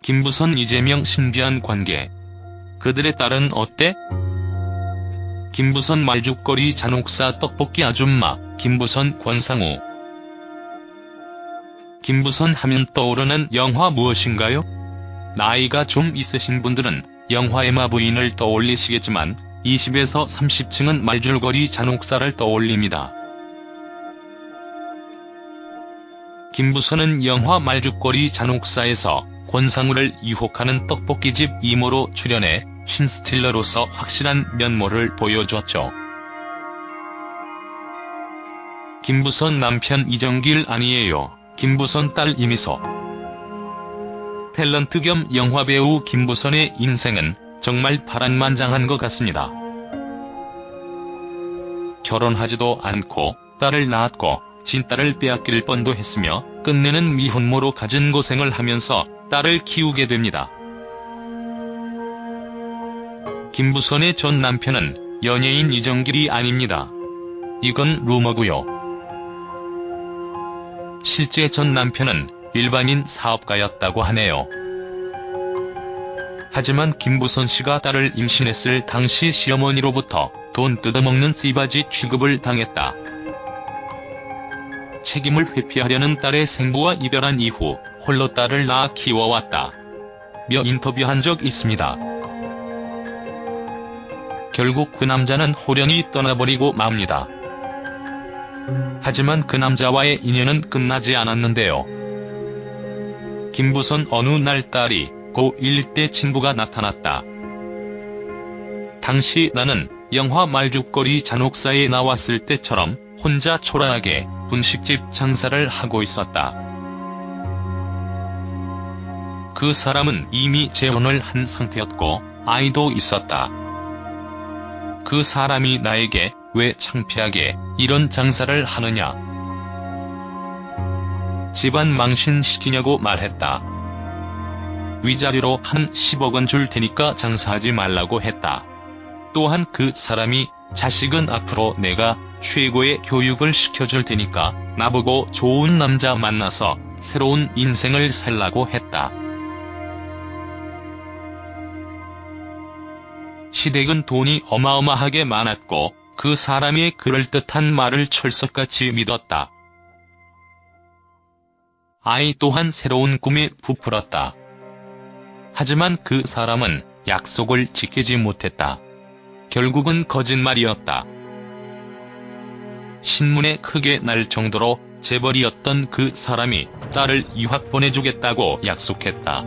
김부선 이재명 신비한 관계. 그들의 딸은 어때? 김부선 말죽거리 잔혹사 떡볶이 아줌마, 김부선 권상우. 김부선 하면 떠오르는 영화 무엇인가요? 나이가 좀 있으신 분들은 영화 에마 부인을 떠올리시겠지만 20에서 30층은 말줄거리 잔혹사를 떠올립니다. 김부선은 영화 말죽거리 잔혹사에서 권상우를 유혹하는 떡볶이집 이모로 출연해 신스틸러로서 확실한 면모를 보여줬죠. 김부선 남편 이정길 아니에요. 김부선 딸 이미소. 탤런트 겸 영화배우 김부선의 인생은 정말 파란만장한 것 같습니다. 결혼하지도 않고 딸을 낳았고 친딸을 빼앗길 뻔도 했으며 끝내는 미혼모로 갖은 고생을 하면서 딸을 키우게 됩니다. 김부선의 전 남편은 연예인 이정길이 아닙니다. 이건 루머고요. 실제 전 남편은 일반인 사업가였다고 하네요. 하지만 김부선 씨가 딸을 임신했을 당시 시어머니로부터 돈 뜯어먹는 씨바지 취급을 당했다. 책임을 회피하려는 딸의 생부와 이별한 이후 홀로 딸을 낳아 키워왔다. 며 인터뷰한 적 있습니다. 결국 그 남자는 호련히 떠나버리고 맙니다. 하지만 그 남자와의 인연은 끝나지 않았는데요. 김부선 어느 날 딸이 고1 때 친부가 나타났다. 당시 나는 영화 말죽거리 잔혹사에 나왔을 때처럼 혼자 초라하게 분식집 장사를 하고 있었다. 그 사람은 이미 재혼을 한 상태였고 아이도 있었다. 그 사람이 나에게 왜 창피하게 이런 장사를 하느냐, 집안 망신시키냐고 말했다. 위자료로 한 10억 원 줄 테니까 장사하지 말라고 했다. 또한 그 사람이 자식은 앞으로 내가 최고의 교육을 시켜줄 테니까 나보고 좋은 남자 만나서 새로운 인생을 살라고 했다. 시댁은 돈이 어마어마하게 많았고 그 사람의 그럴듯한 말을 철석같이 믿었다. 아이 또한 새로운 꿈에 부풀었다. 하지만 그 사람은 약속을 지키지 못했다. 결국은 거짓말이었다. 신문에 크게 날 정도로 재벌이었던 그 사람이 딸을 유학 보내주겠다고 약속했다.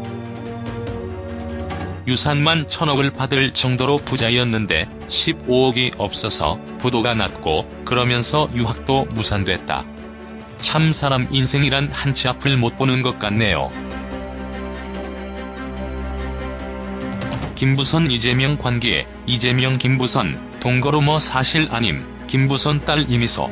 유산만 1000억을 받을 정도로 부자였는데 15억이 없어서 부도가 났고 그러면서 유학도 무산됐다. 참 사람 인생이란 한치 앞을 못 보는 것 같네요. 김부선 이재명 관계. 이재명 김부선 동거루머 사실 아님. 김부선 딸 이미소.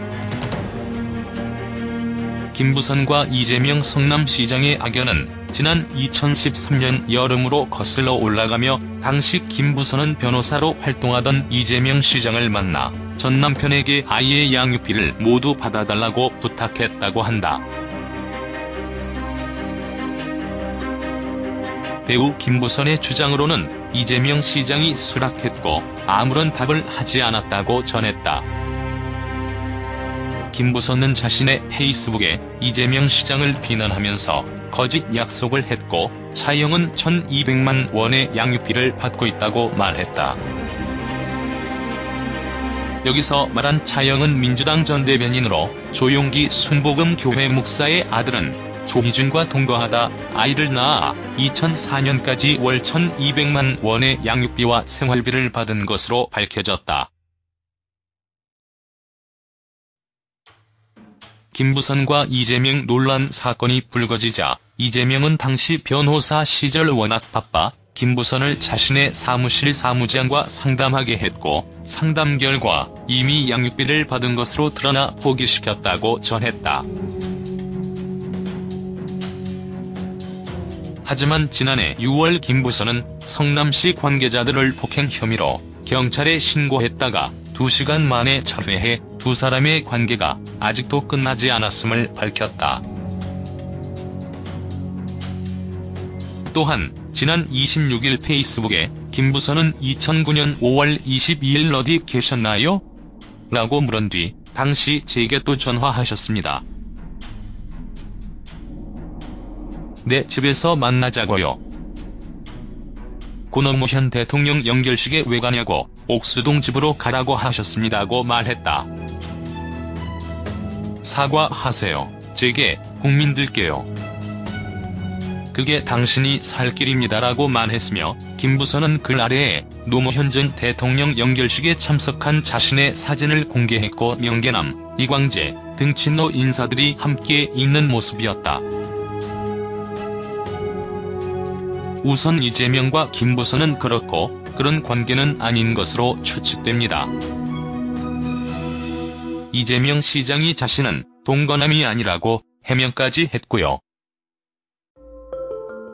김부선과 이재명 성남시장의 악연은 지난 2013년 여름으로 거슬러 올라가며 당시 김부선은 변호사로 활동하던 이재명 시장을 만나 전 남편에게 아이의 양육비를 모두 받아달라고 부탁했다고 한다. 배우 김부선의 주장으로는 이재명 시장이 수락했고 아무런 답을 하지 않았다고 전했다. 김부선은 자신의 페이스북에 이재명 시장을 비난하면서 거짓 약속을 했고 차영은 1200만 원의 양육비를 받고 있다고 말했다. 여기서 말한 차영은 민주당 전 대변인으로 조용기 순복음 교회 목사의 아들은 조희준과 동거하다 아이를 낳아 2004년까지 월 1200만 원의 양육비와 생활비를 받은 것으로 밝혀졌다. 김부선과 이재명 논란 사건이 불거지자 이재명은 당시 변호사 시절 워낙 바빠 김부선을 자신의 사무실 사무장과 상담하게 했고 상담 결과 이미 양육비를 받은 것으로 드러나 포기시켰다고 전했다. 하지만 지난해 6월 김부선은 성남시 관계자들을 폭행 혐의로 경찰에 신고했다가 2시간 만에 철회해 두 사람의 관계가 아직도 끝나지 않았음을 밝혔다. 또한 지난 26일 페이스북에 김부선은 2009년 5월 22일 어디 계셨나요? 라고 물은 뒤 당시 제게 또 전화하셨습니다. 내 집에서 만나자고요. 고 노무현 대통령 연결식에 왜 가냐고 옥수동 집으로 가라고 하셨습니다고 말했다. 사과하세요. 제게 국민들께요. 그게 당신이 살 길입니다라고 말했으며 김부선은 글 아래에 노무현 전 대통령 연결식에 참석한 자신의 사진을 공개했고 명계남, 이광재 등 친노 인사들이 함께 있는 모습이었다. 우선 이재명과 김부선은 그렇고 그런 관계는 아닌 것으로 추측됩니다. 이재명 시장이 자신은 동거남이 아니라고 해명까지 했고요.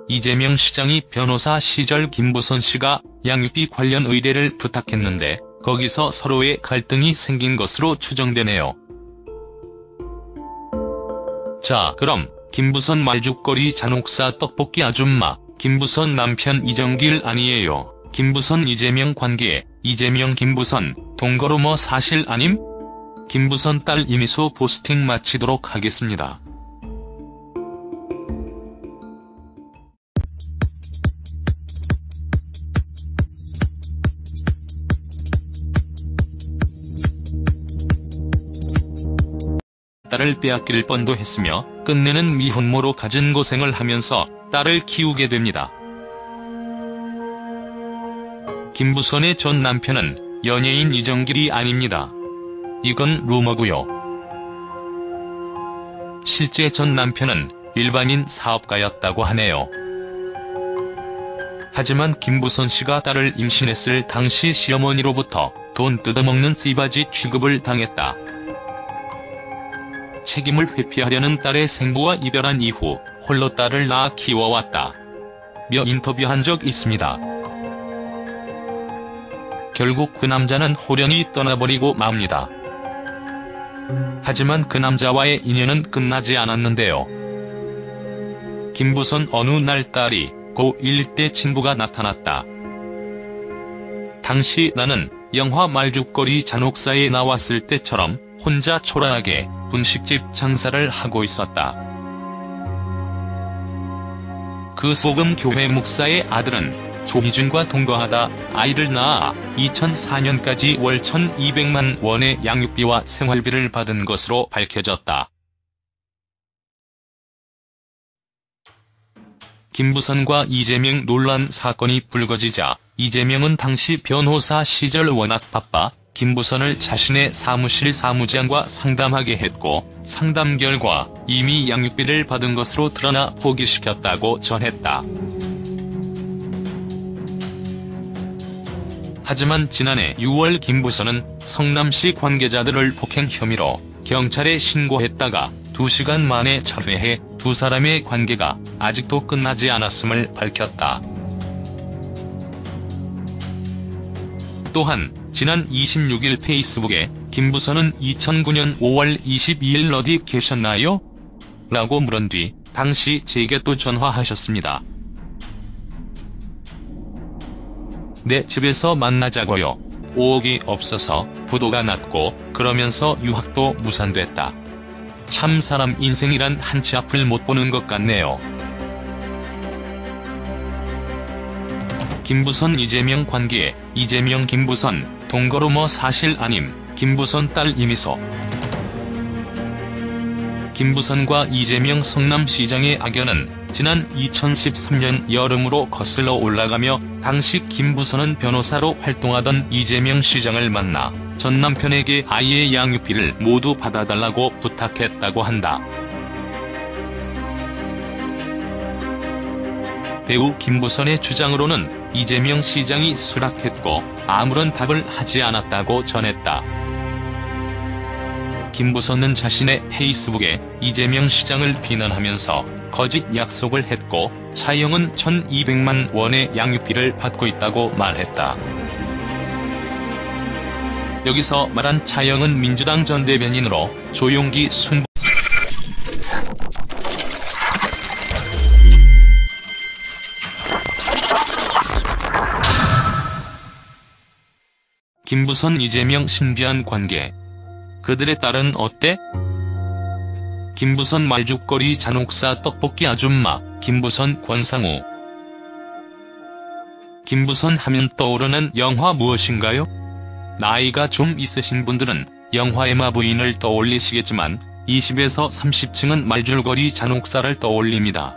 이재명 시장이 변호사 시절 김부선 씨가 양육비 관련 의뢰를 부탁했는데 거기서 서로의 갈등이 생긴 것으로 추정되네요. 자, 그럼 김부선 말죽거리 잔혹사 떡볶이 아줌마 김부선 남편 이정길 아니에요. 김부선 이재명 관계 이재명 김부선 동거로 뭐 사실 아님? 김부선 딸 이미소 포스팅 마치도록 하겠습니다. 딸을 빼앗길 뻔도 했으며 끝내는 미혼모로 갖은 고생을 하면서 딸을 키우게 됩니다. 김부선의 전 남편은 연예인 이정길이 아닙니다. 이건 루머고요. 실제 전 남편은 일반인 사업가였다고 하네요. 하지만 김부선 씨가 딸을 임신했을 당시 시어머니로부터 돈 뜯어먹는 씨바지 취급을 당했다. 책임을 회피하려는 딸의 생부와 이별한 이후 홀로 딸을 낳아 키워왔다. 며 인터뷰한 적 있습니다. 결국 그 남자는 홀연히 떠나버리고 맙니다. 하지만 그 남자와의 인연은 끝나지 않았는데요. 김부선 어느 날 딸이 고1 때 친부가 나타났다. 당시 나는 영화 말죽거리 잔혹사에 나왔을 때처럼 혼자 초라하게 분식집 장사를 하고 있었다. 그 소금 교회 목사의 아들은 조희준과 동거하다 아이를 낳아 2004년까지 월 1,200만 원의 양육비와 생활비를 받은 것으로 밝혀졌다. 김부선과 이재명 논란 사건이 불거지자 이재명은 당시 변호사 시절 워낙 바빠 김부선을 자신의 사무실 사무장과 상담하게 했고 상담 결과 이미 양육비를 받은 것으로 드러나 포기시켰다고 전했다. 하지만 지난해 6월 김부선은 성남시 관계자들을 폭행 혐의로 경찰에 신고했다가 2시간 만에 철회해 두 사람의 관계가 아직도 끝나지 않았음을 밝혔다. 또한 지난 26일 페이스북에 김부선은 2009년 5월 22일 어디 계셨나요? 라고 물은 뒤 당시 제게 또 전화하셨습니다. 내 집에서 만나자고요. 5억이 없어서 부도가 났고 그러면서 유학도 무산됐다. 참 사람 인생이란 한치 앞을 못 보는 것 같네요. 김부선 이재명 관계 이재명 김부선 동거로 뭐 사실 아님 김부선 딸 이미소 김부선과 이재명 성남시장의 악연은 지난 2013년 여름으로 거슬러 올라가며 당시 김부선은 변호사로 활동하던 이재명 시장을 만나 전 남편에게 아이의 양육비를 모두 받아달라고 부탁했다고 한다. 배우 김부선의 주장으로는 이재명 시장이 수락했고 아무런 답을 하지 않았다고 전했다. 김부선은 자신의 페이스북에 이재명 시장을 비난하면서 거짓 약속을 했고 차영은 1,200만 원의 양육비를 받고 있다고 말했다. 여기서 말한 차영은 민주당 전 대변인으로 조용기 순 김부선 이재명 신비한 관계. 그들의 딸은 어때? 김부선 말죽거리 잔혹사 떡볶이 아줌마, 김부선 권상우. 김부선 하면 떠오르는 영화 무엇인가요? 나이가 좀 있으신 분들은 영화 에마 부인을 떠올리시겠지만 20에서 30층은 말줄거리 잔혹사를 떠올립니다.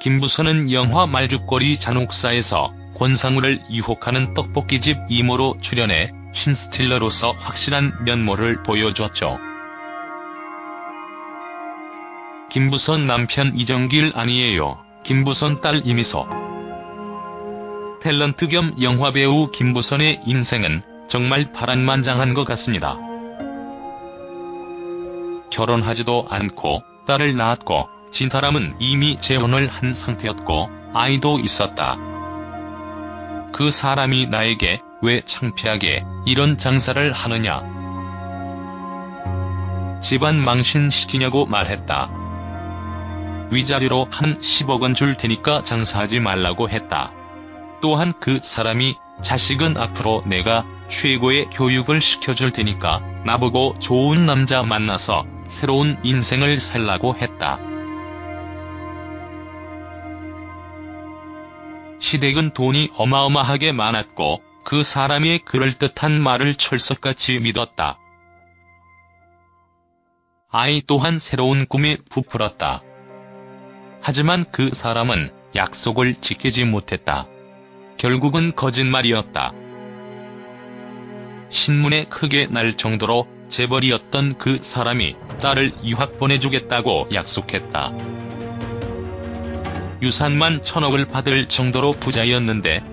김부선은 영화 말죽거리 잔혹사에서 권상우를 유혹하는 떡볶이집 이모로 출연해 신스틸러로서 확실한 면모를 보여줬죠. 김부선 남편 이정길 아니에요. 김부선 딸 이미소. 탤런트 겸 영화배우 김부선의 인생은 정말 파란만장한 것 같습니다. 결혼하지도 않고 딸을 낳았고 진사람은 이미 재혼을 한 상태였고 아이도 있었다. 그 사람이 나에게 왜 창피하게 이런 장사를 하느냐. 집안 망신시키냐고 말했다. 위자료로 한 10억원 줄 테니까 장사하지 말라고 했다. 또한 그 사람이 자식은 앞으로 내가 최고의 교육을 시켜줄 테니까 나보고 좋은 남자 만나서 새로운 인생을 살라고 했다. 시댁은 돈이 어마어마하게 많았고 그 사람의 그럴듯한 말을 철석같이 믿었다. 아이 또한 새로운 꿈에 부풀었다. 하지만 그 사람은 약속을 지키지 못했다. 결국은 거짓말이었다. 신문에 크게 날 정도로 재벌이었던 그 사람이 딸을 유학 보내주겠다고 약속했다. 유산만 1000억을 받을 정도로 부자였는데